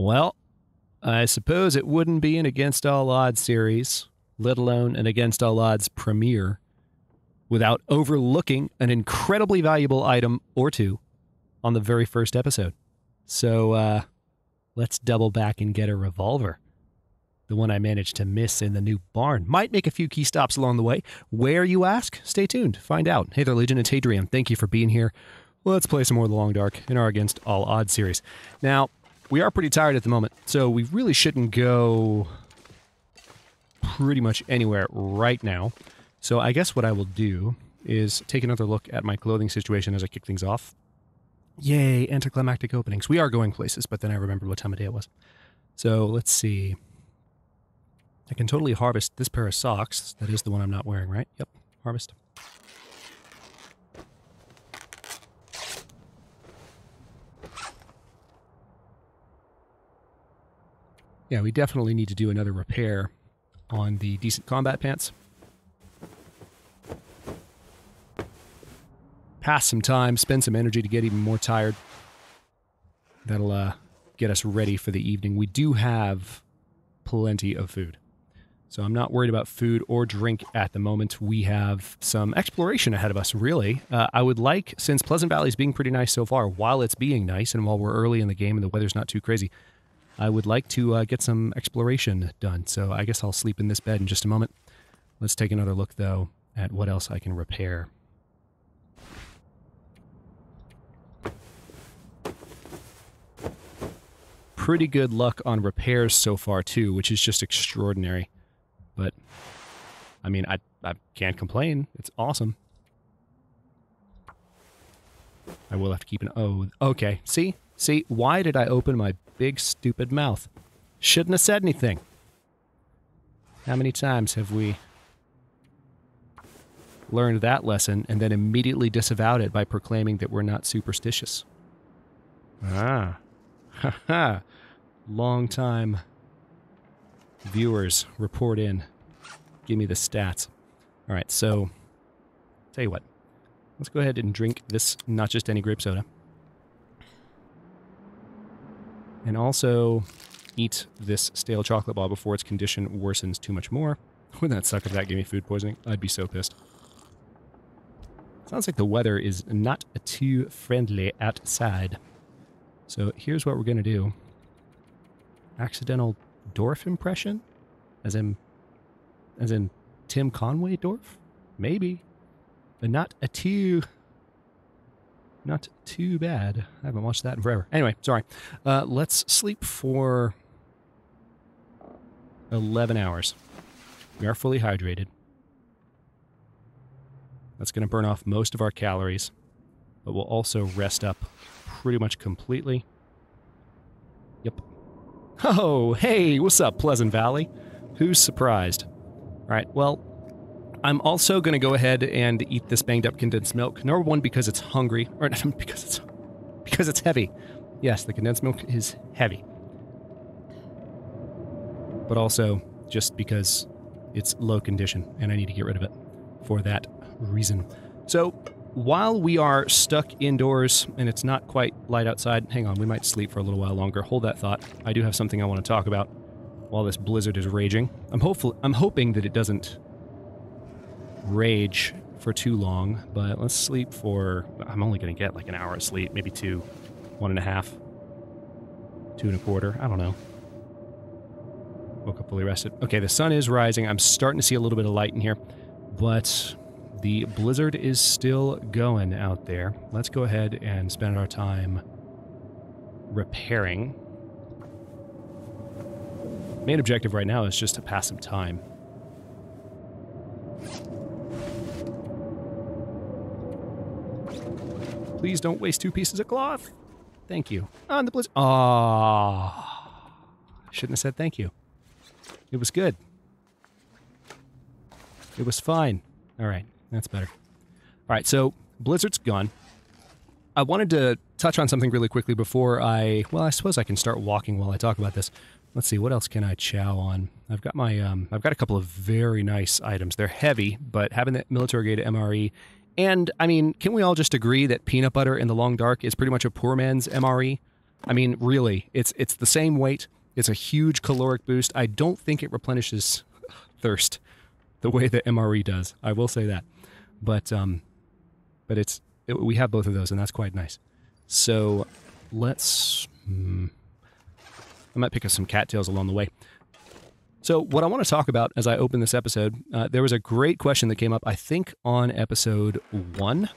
Well, I suppose it wouldn't be an Against All Odds series, let alone an Against All Odds premiere, without overlooking an incredibly valuable item or two on the very first episode. So, let's double back and get a revolver. The one I managed to miss in the new barn. Might make a few key stops along the way. Where, you ask? Stay tuned. Find out. Hey there, Legion. It's Hadrian. Thank you for being here. Let's play some more of the Long Dark in our Against All Odds series. Now, we are pretty tired at the moment, so we really shouldn't go pretty much anywhere right now. So I guess what I will do is take another look at my clothing situation as I kick things off. Yay, anticlimactic openings. We are going places, but then I remembered what time of day it was. So let's see. I can totally harvest this pair of socks. That is the one I'm not wearing, right? Yep, harvest. Yeah, we definitely need to do another repair on the decent combat pants. Pass some time, spend some energy to get even more tired. That'll get us ready for the evening. We do have plenty of food, so I'm not worried about food or drink at the moment. We have some exploration ahead of us, really. I would like, since Pleasant Valley's being pretty nice so far, while it's being nice and while we're early in the game and the weather's not too crazy, I would like to get some exploration done. So I guess I'll sleep in this bed in just a moment. Let's take another look, though, at what else I can repair. Pretty good luck on repairs so far, too, which is just extraordinary. But, I mean, I can't complain. It's awesome. I will have to keep an... Oh, okay. See? See? Why did I open my big, stupid mouth? Shouldn't have said anything. How many times have we learned that lesson and then immediately disavowed it by proclaiming that we're not superstitious? Ah. Ha-ha. Long-time viewers report in. Give me the stats. All right, so, tell you what. Let's go ahead and drink this, not just any grape soda. And also eat this stale chocolate bar before its condition worsens too much more. Wouldn't that suck if that gave me food poisoning? I'd be so pissed. Sounds like the weather is not too friendly outside. So here's what we're going to do. Accidental dwarf impression? As in Tim Conway dwarf? Maybe. But not too bad. I haven't watched that in forever. Anyway, sorry. Let's sleep for 11 hours. We are fully hydrated. That's going to burn off most of our calories, but we'll also rest up pretty much completely. Yep. Oh, hey, what's up, Pleasant Valley? Who's surprised? All right, well, I'm also going to go ahead and eat this banged up condensed milk. Number one, because it's hungry, or because it's heavy. Yes, the condensed milk is heavy. But also, just because it's low condition, and I need to get rid of it for that reason. So, while we are stuck indoors and it's not quite light outside, hang on, we might sleep for a little while longer. Hold that thought. I do have something I want to talk about while this blizzard is raging. I'm hoping that it doesn't rage for too long, but let's sleep for... I'm only going to get like an hour of sleep, maybe 2, 1.5, 2.25, I don't know. Woke up fully rested. Okay, the sun is rising. I'm starting to see a little bit of light in here, but the blizzard is still going out there. Let's go ahead and spend our time repairing. Main objective right now is just to pass some time. Please don't waste 2 pieces of cloth. Thank you. On the blizzard. Ah, shouldn't have said thank you. It was good. It was fine. All right, that's better. All right, so blizzard's gone. I wanted to touch on something really quickly before I suppose I can start walking while I talk about this. Let's see, what else can I chow on? I've got my, I've got a couple of very nice items. They're heavy, but having that military grade MRE, and I mean, can we all just agree that peanut butter in the Long Dark is pretty much a poor man's MRE? I mean, really, it's the same weight. It's a huge caloric boost. I don't think it replenishes thirst the way that MRE does. I will say that. But we have both of those, and that's quite nice. So let's... I might pick up some cattails along the way. So what I want to talk about as I open this episode, there was a great question that came up, I think, on episode 1.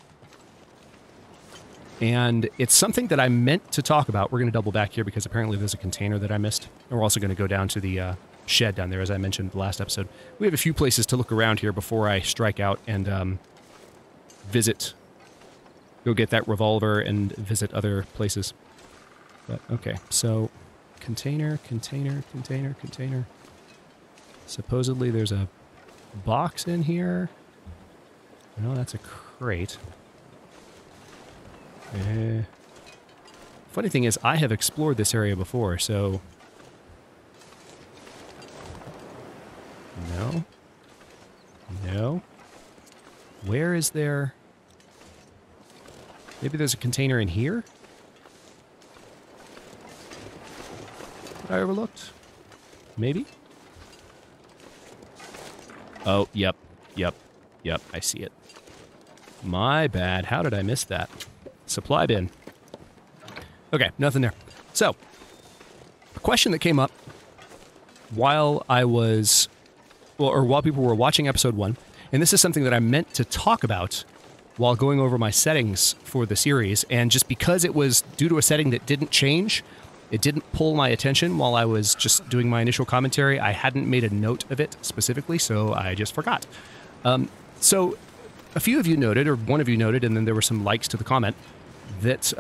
And it's something that I meant to talk about. We're going to double back here because apparently there's a container that I missed. And we're also going to go down to the shed down there, as I mentioned the last episode. We have a few places to look around here before I strike out and visit. Go get that revolver and visit other places. But, okay, so container. Supposedly there's a box in here. No, that's a crate. Funny thing is, I have explored this area before, so... No. No. Where is there... Maybe there's a container in here? That I overlooked? Maybe? Oh, yep. I see it. My bad. How did I miss that? Supply bin. Okay, nothing there. So, a question that came up while I was... or while people were watching episode 1, and this is something that I meant to talk about while going over my settings for the series, and just because it was due to a setting that didn't change, it didn't pull my attention while I was just doing my initial commentary. I hadn't made a note of it specifically, so I just forgot. So a few of you noted, or one of you noted, and then there were some likes to the comment, that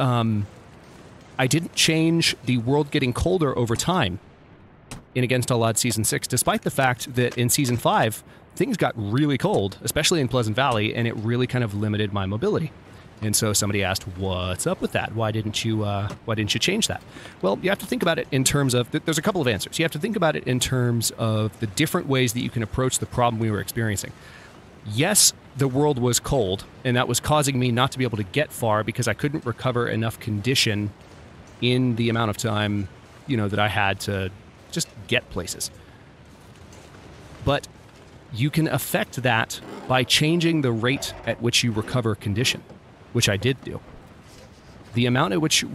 I didn't change the world getting colder over time in Against All Odds Season 6, despite the fact that in Season 5, things got really cold, especially in Pleasant Valley, and it really kind of limited my mobility. And so somebody asked, what's up with that? Why didn't you change that? Well, you have to think about it in terms of, there's a couple of answers. You have to think about it in terms of the different ways that you can approach the problem we were experiencing. Yes, the world was cold, and that was causing me not to be able to get far because I couldn't recover enough condition in the amount of time, that I had to just get places. But you can affect that by changing the rate at which you recover condition, which I did do. The amount at which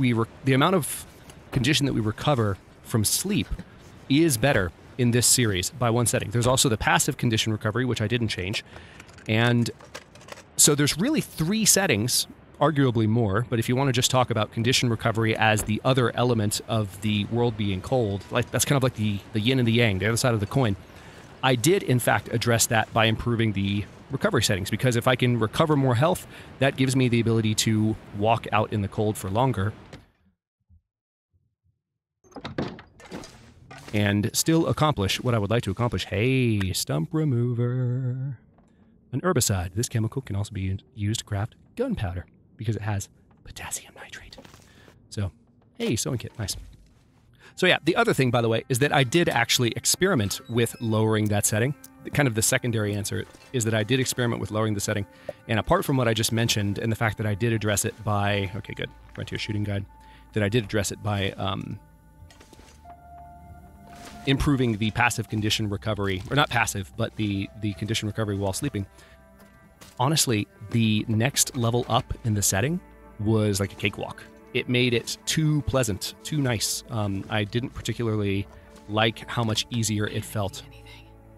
the amount of condition that we recover from sleep is better in this series by one setting. There's also the passive condition recovery, which I didn't change. And so there's really 3 settings, arguably more, but if you want to just talk about condition recovery as the other element of the world being cold, like that's kind of like the yin and the yang, the other side of the coin. I did, in fact, address that by improving the recovery settings, because if I can recover more health, that gives me the ability to walk out in the cold for longer and still accomplish what I would like to accomplish. Hey, stump remover. An herbicide. This chemical can also be used to craft gunpowder because it has potassium nitrate. So, hey, sewing kit. Nice. So yeah, the other thing, by the way, is that I did actually experiment with lowering that setting. Kind of the secondary answer is that I did experiment with lowering the setting. And apart from what I just mentioned and the fact that I did address it by... Okay, good. Frontier Shooting Guide. That I did address it by improving the passive condition recovery. Or not passive, but the condition recovery while sleeping. Honestly, the next level up in the setting was like a cakewalk. It made it too pleasant, too nice. I didn't particularly like how much easier it felt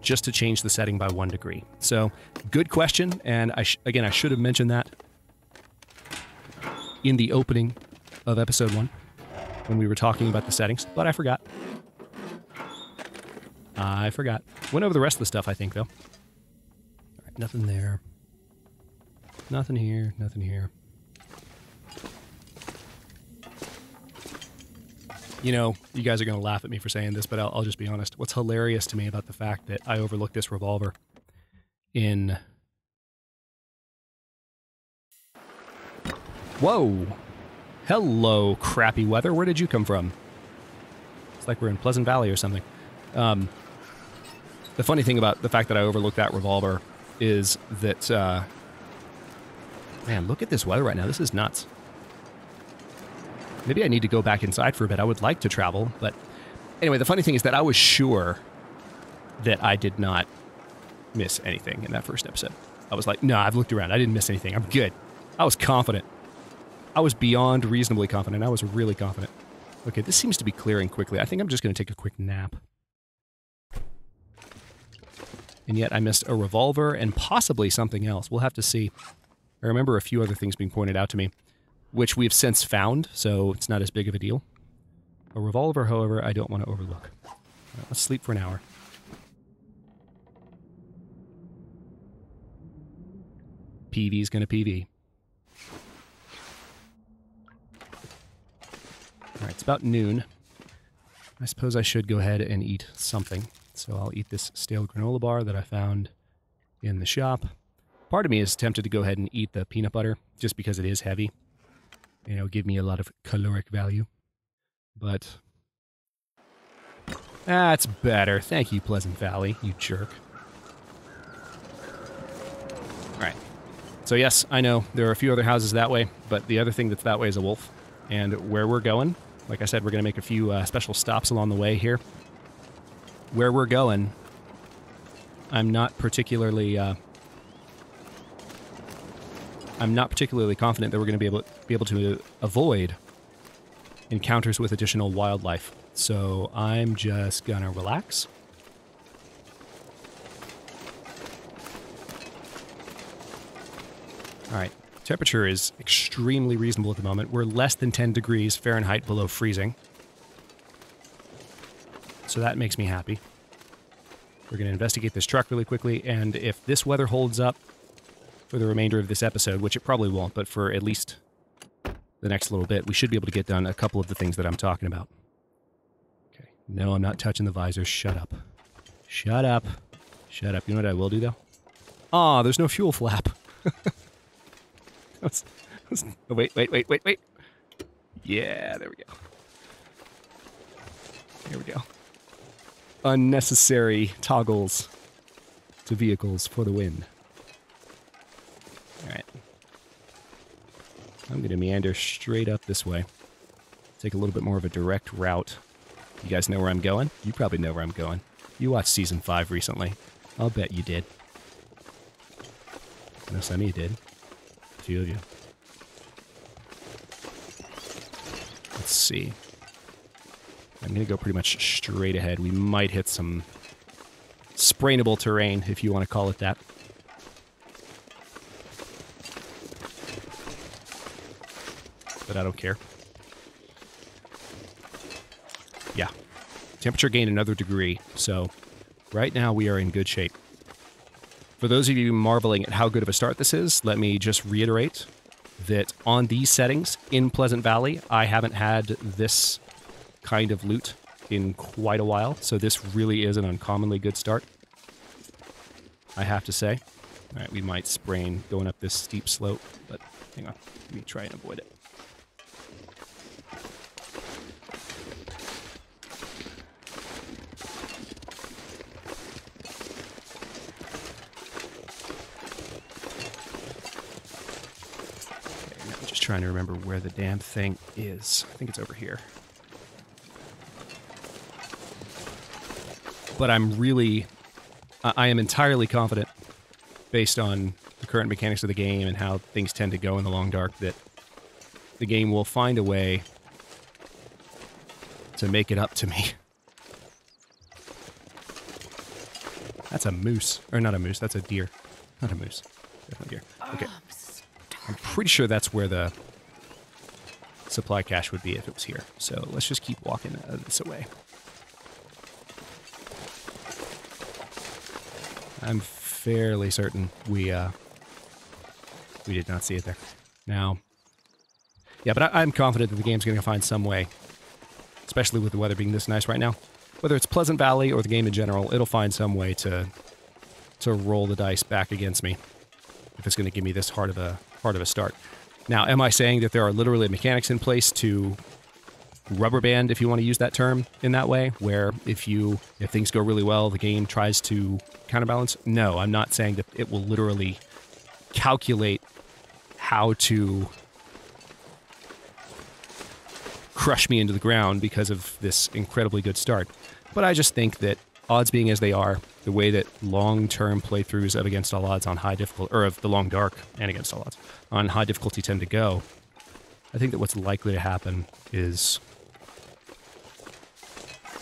just to change the setting by 1 degree. So, good question, and I should have mentioned that in the opening of episode 1 when we were talking about the settings, but I forgot. Went over the rest of the stuff, I think, though. All right, nothing there. Nothing here, nothing here. You guys are going to laugh at me for saying this, but I'll just be honest. What's hilarious to me about the fact that I overlooked this revolver in... Whoa! Hello, crappy weather. Where did you come from? It's like we're in Pleasant Valley or something. The funny thing about the fact that I overlooked that revolver is that... man, look at this weather right now. This is nuts. Maybe I need to go back inside for a bit. I would like to travel, but anyway, the funny thing is that I was sure that I did not miss anything in that first episode. I was like, no, I've looked around. I didn't miss anything. I'm good. I was confident. I was beyond reasonably confident. I was really confident. Okay, this seems to be clearing quickly. I think I'm just going to take a quick nap. And yet I missed a revolver and possibly something else. We'll have to see. I remember a few other things being pointed out to me, which we've since found, so it's not as big of a deal. A revolver, however, I don't want to overlook. Let's sleep for an hour. PV's gonna PV. Alright, it's about noon. I suppose I should go ahead and eat something. So I'll eat this stale granola bar that I found in the shop. Part of me is tempted to go ahead and eat the peanut butter, just because it is heavy. You know, give me a lot of caloric value. But that's better. Thank you, Pleasant Valley, you jerk. Alright. So yes, I know there are a few other houses that way, but the other thing that's that way is a wolf. And where we're going, like I said, we're going to make a few special stops along the way here. Where we're going, I'm not particularly confident that we're going to be able to avoid encounters with additional wildlife. So I'm just going to relax. All right, temperature is extremely reasonable at the moment. We're less than 10 degrees Fahrenheit below freezing. So that makes me happy. We're going to investigate this truck really quickly, and if this weather holds up for the remainder of this episode, which it probably won't, but for at least the next little bit, we should be able to get done a couple of the things that I'm talking about. Okay, no, I'm not touching the visor. Shut up. Shut up. Shut up. You know what I will do, though? Aw, there's no fuel flap. Oh, wait. Yeah, there we go. There we go. Unnecessary toggles to vehicles for the win. Alright. I'm going to meander straight up this way. Take a little bit more of a direct route. You guys know where I'm going? You probably know where I'm going. You watched Season 5 recently. I'll bet you did. I know some of you did. A few of you. Let's see. I'm going to go pretty much straight ahead. We might hit some sprainable terrain, if you want to call it that. But I don't care. Yeah. Temperature gained another degree, so right now we are in good shape. For those of you marveling at how good of a start this is, let me just reiterate that on these settings in Pleasant Valley, I haven't had this kind of loot in quite a while, so this really is an uncommonly good start, I have to say. Alright, we might sprain going up this steep slope, but hang on, let me try and avoid it. Okay, now I'm just trying to remember where the damn thing is. I think it's over here. But I am entirely confident, based on the current mechanics of the game and how things tend to go in the long dark, that the game will find a way to make it up to me. That's a moose. Or not a moose, that's a deer. Not a moose. Definitely deer. Okay. I'm pretty sure that's where the supply cache would be if it was here. So let's just keep walking this away. I'm fairly certain we did not see it there. Now, yeah, but I'm confident that the game's going to find some way, especially with the weather being this nice right now. Whether it's Pleasant Valley or the game in general, it'll find some way to roll the dice back against me if it's going to give me this hard of a start. Now, am I saying that there are literally mechanics in place to rubber band, if you want to use that term, in that way, where if things go really well, the game tries to counterbalance? No, I'm not saying that it will literally calculate how to crush me into the ground because of this incredibly good start. But I just think that odds being as they are, the way that long-term playthroughs of Against All Odds on high difficulty, or of the Long Dark and Against All Odds on high difficulty tend to go, I think that what's likely to happen is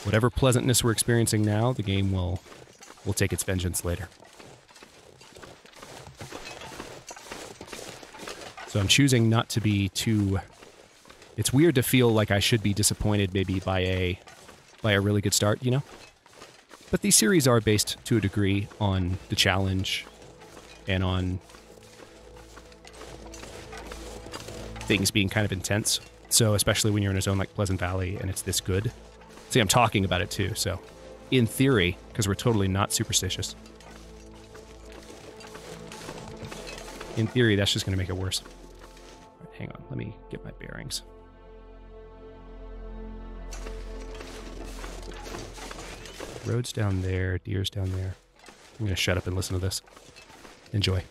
whatever pleasantness we're experiencing now, the game will take its vengeance later. So I'm choosing not to be too... It's weird to feel like I should be disappointed maybe by a really good start, you know? But these series are based to a degree on the challenge and on things being kind of intense. So especially when you're in a zone like Pleasant Valley and it's this good. See, I'm talking about it too, so in theory, because we're totally not superstitious, in theory, that's just going to make it worse. Right, hang on, let me get my bearings. Road's down there, deer's down there. I'm going to shut up and listen to this. Enjoy.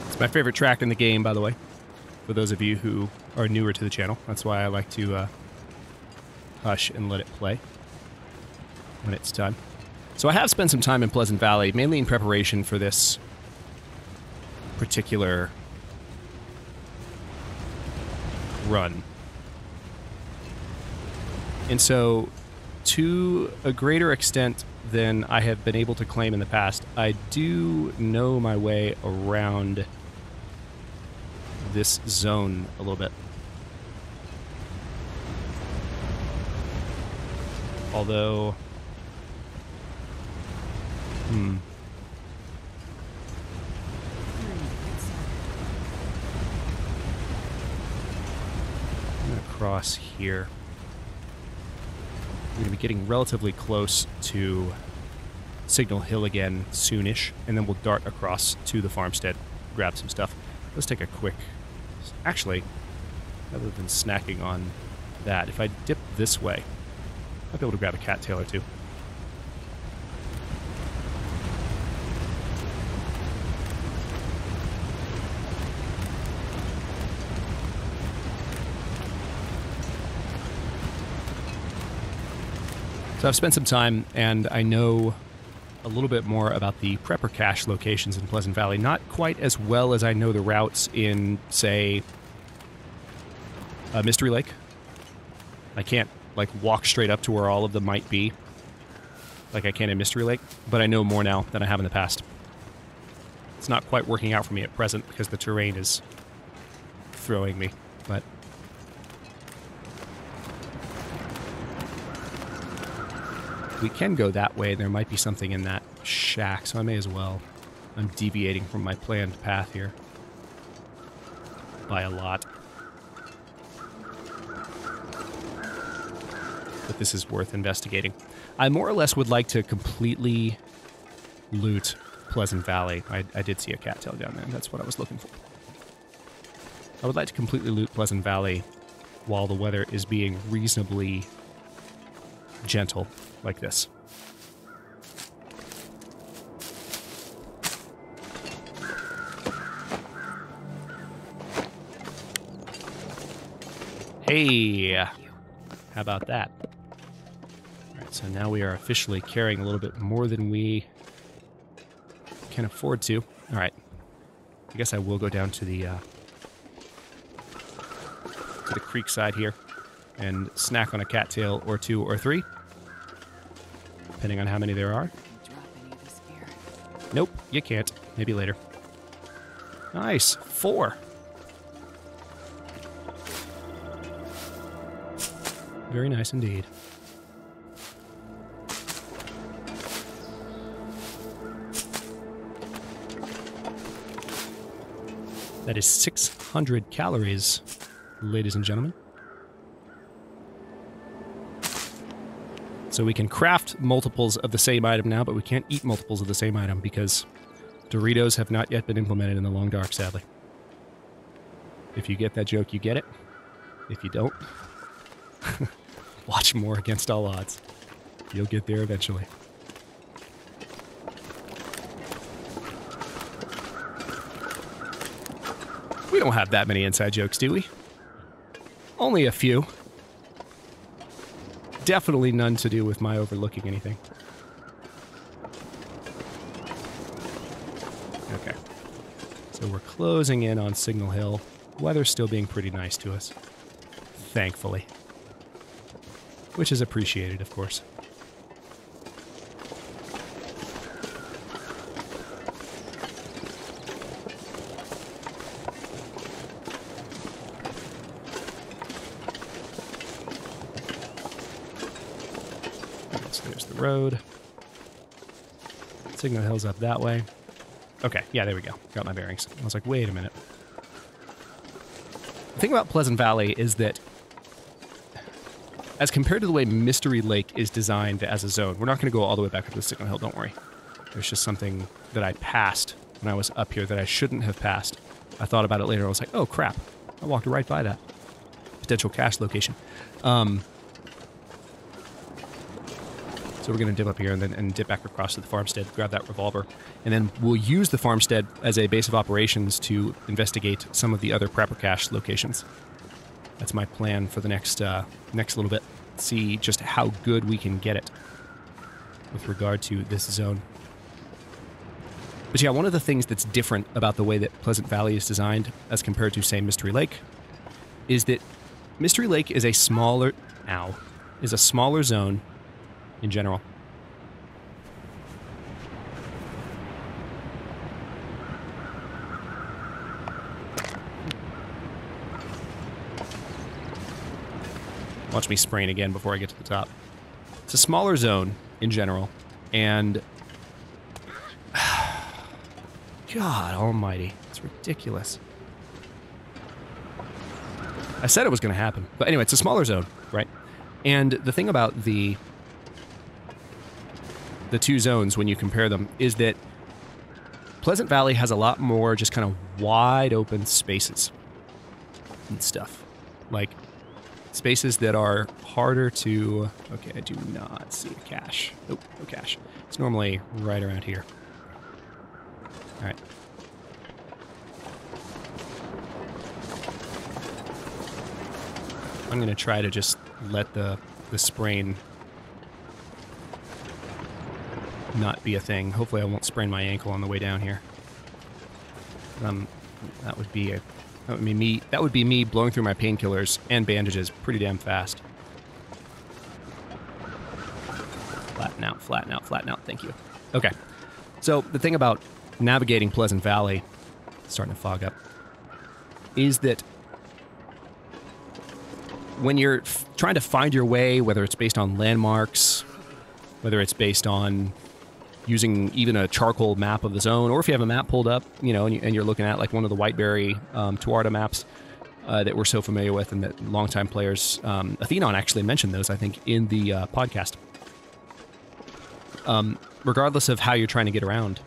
It's my favorite track in the game, by the way, for those of you who are newer to the channel. That's why I like to hush and let it play when it's done. So I have spent some time in Pleasant Valley, mainly in preparation for this particular run. And so, to a greater extent than I have been able to claim in the past, I do know my way around this zone a little bit. Although... I'm gonna cross here. We're going to be getting relatively close to Signal Hill again soonish, and then we'll dart across to the farmstead, grab some stuff. Let's take a quick... Actually, rather than snacking on that, if I dip this way, I'll be able to grab a cattail or two. So I've spent some time, and I know a little bit more about the prepper cache locations in Pleasant Valley. Not quite as well as I know the routes in, say, Mystery Lake. I can't like, walk straight up to where all of them might be, like I can in Mystery Lake, but I know more now than I have in the past. It's not quite working out for me at present because the terrain is throwing me, but... we can go that way. There might be something in that shack, so I may as well. I'm deviating from my planned path here. By a lot. But this is worth investigating. I more or less would like to completely loot Pleasant Valley. I did see a cattail down there. That's what I was looking for. I would like to completely loot Pleasant Valley while the weather is being reasonably gentle, like this. Hey! How about that? Alright, so now we are officially carrying a little bit more than we can afford to. Alright. I guess I will go down to the creek side here and snack on a cattail or 2 or 3. Depending on how many there are. Nope, you can't. Maybe later. Nice. 4. Very nice indeed. That is 600 calories, ladies and gentlemen. So we can craft multiples of the same item now, but we can't eat multiples of the same item because Doritos have not yet been implemented in the Long Dark, sadly. If you get that joke, you get it. If you don't, watch more Against All Odds. You'll get there eventually. We don't have that many inside jokes, do we? Only a few. Definitely none to do with my overlooking anything. Okay. So we're closing in on Signal Hill. Weather's still being pretty nice to us. Thankfully. Which is appreciated, of course. Road. Signal Hill's up that way. Okay, yeah, there we go. Got my bearings. I was like, wait a minute. The thing about Pleasant Valley is that as compared to the way Mystery Lake is designed as a zone, we're not going to go all the way back up to the Signal Hill, don't worry. There's just something that I passed when I was up here that I shouldn't have passed. I thought about it later. I was like, oh, crap. I walked right by that potential cache location. So we're going to dip up here and dip back across to the farmstead, grab that revolver, and then we'll use the farmstead as a base of operations to investigate some of the other prepper cache locations. That's my plan for the next little bit. See just how good we can get it with regard to this zone. But yeah, one of the things that's different about the way that Pleasant Valley is designed as compared to, say, Mystery Lake is that Mystery Lake is a smaller zone in general. Watch me sprain again before I get to the top. It's a smaller zone in general, and God almighty, it's ridiculous. I said it was going to happen, but anyway, it's a smaller zone, right? And the thing about the two zones when you compare them is that Pleasant Valley has a lot more just kind of wide open spaces and stuff. Like spaces that are harder to... Okay, I do not see a cache. Nope, no cache. It's normally right around here. Alright. I'm going to try to just let the sprain not be a thing. Hopefully I won't sprain my ankle on the way down here. That would be me blowing through my painkillers and bandages pretty damn fast. Flatten out, flatten out, flatten out. Thank you. Okay. So the thing about navigating Pleasant Valley, starting to fog up, is that when you're trying to find your way, whether it's based on landmarks, whether it's based on using even a charcoal map of the zone, or if you have a map pulled up, you know, and you're looking at like one of the Whiteberry Tuarda maps that we're so familiar with and that longtime players, Athenon actually mentioned those, I think, in the podcast. Regardless of how you're trying to get around,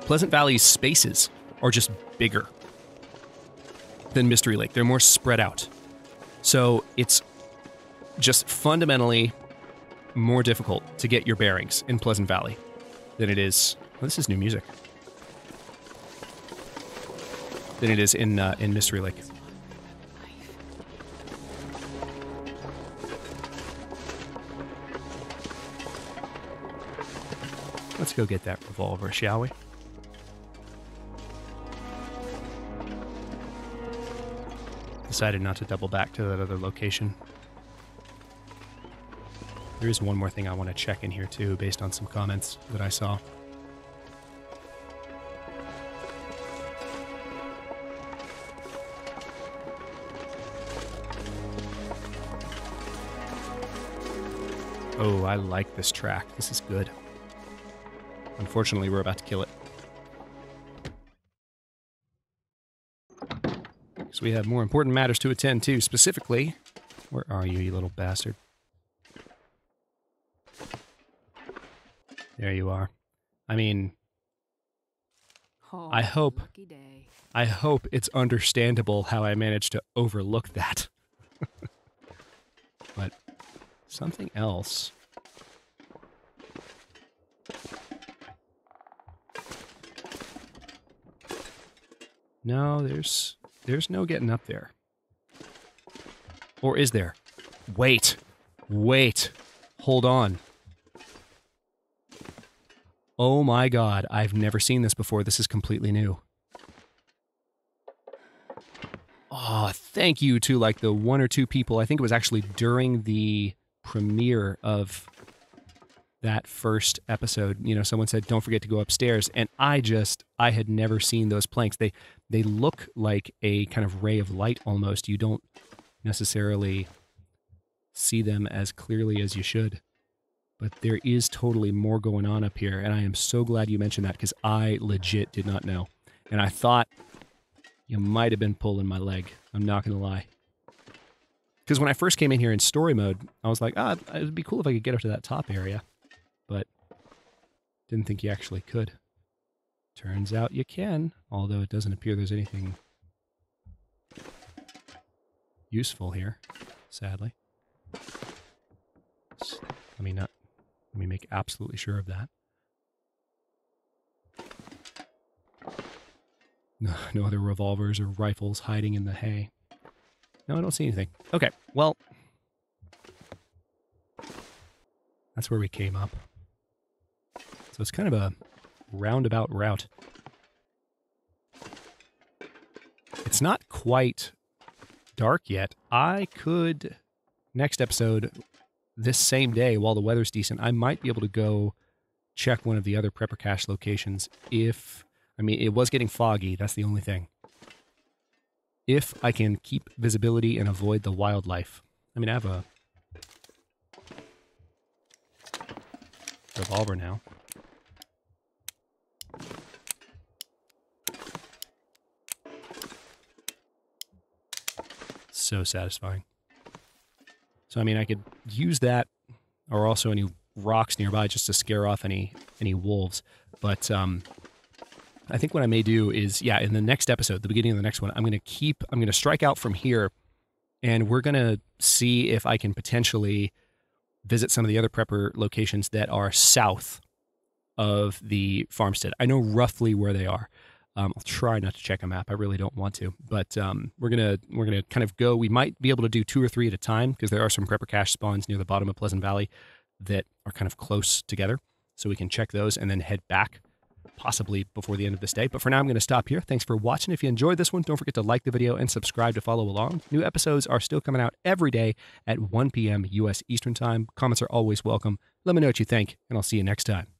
Pleasant Valley's spaces are just bigger than Mystery Lake. They're more spread out. So it's just fundamentally more difficult to get your bearings in Pleasant Valley than it is... Well, this is new music. Than it is in Mystery Lake. Let's go get that revolver, shall we? Decided not to double back to that other location. There is one more thing I want to check in here too, based on some comments that I saw. Oh, I like this track. This is good. Unfortunately, we're about to kill it. Because we have more important matters to attend to. Specifically, where are you, you little bastard? There you are. I mean, I hope it's understandable how I managed to overlook that. But something else. No, there's no getting up there. Or is there? Wait. Hold on. Oh my god, I've never seen this before. This is completely new. Oh, thank you to like the one or two people. I think it was actually during the premiere of that first episode. You know, someone said, don't forget to go upstairs. And I had never seen those planks. They look like a kind of ray of light almost. You don't necessarily see them as clearly as you should. But there is totally more going on up here. And I am so glad you mentioned that because I legit did not know. And I thought you might have been pulling my leg. I'm not going to lie. Because when I first came in here in story mode, I was like, it would be cool if I could get up to that top area. But didn't think you actually could. Turns out you can, although it doesn't appear there's anything useful here, sadly. Let me make absolutely sure of that. No other revolvers or rifles hiding in the hay. No, I don't see anything. Okay, well, that's where we came up. So it's kind of a roundabout route. It's not quite dark yet. I could, next episode, this same day, while the weather's decent, I might be able to go check one of the other prepper cache locations if... I mean, it was getting foggy, that's the only thing. If I can keep visibility and avoid the wildlife. I mean, I have a revolver now. So satisfying. So, I mean, I could use that, or also any rocks nearby just to scare off any wolves. But, I think what I may do is, in the next episode, the beginning of the next one, I'm going to strike out from here, and we're going to see if I can potentially visit some of the other prepper locations that are south of the farmstead. I know roughly where they are. I'll try not to check a map. I really don't want to, but we're gonna kind of go. We might be able to do 2 or 3 at a time because there are some prepper cache spawns near the bottom of Pleasant Valley that are kind of close together, so we can check those and then head back possibly before the end of this day. But for now, I'm going to stop here. Thanks for watching. If you enjoyed this one, don't forget to like the video and subscribe to follow along. New episodes are still coming out every day at 1 p.m. U.S. Eastern Time. Comments are always welcome. Let me know what you think, and I'll see you next time.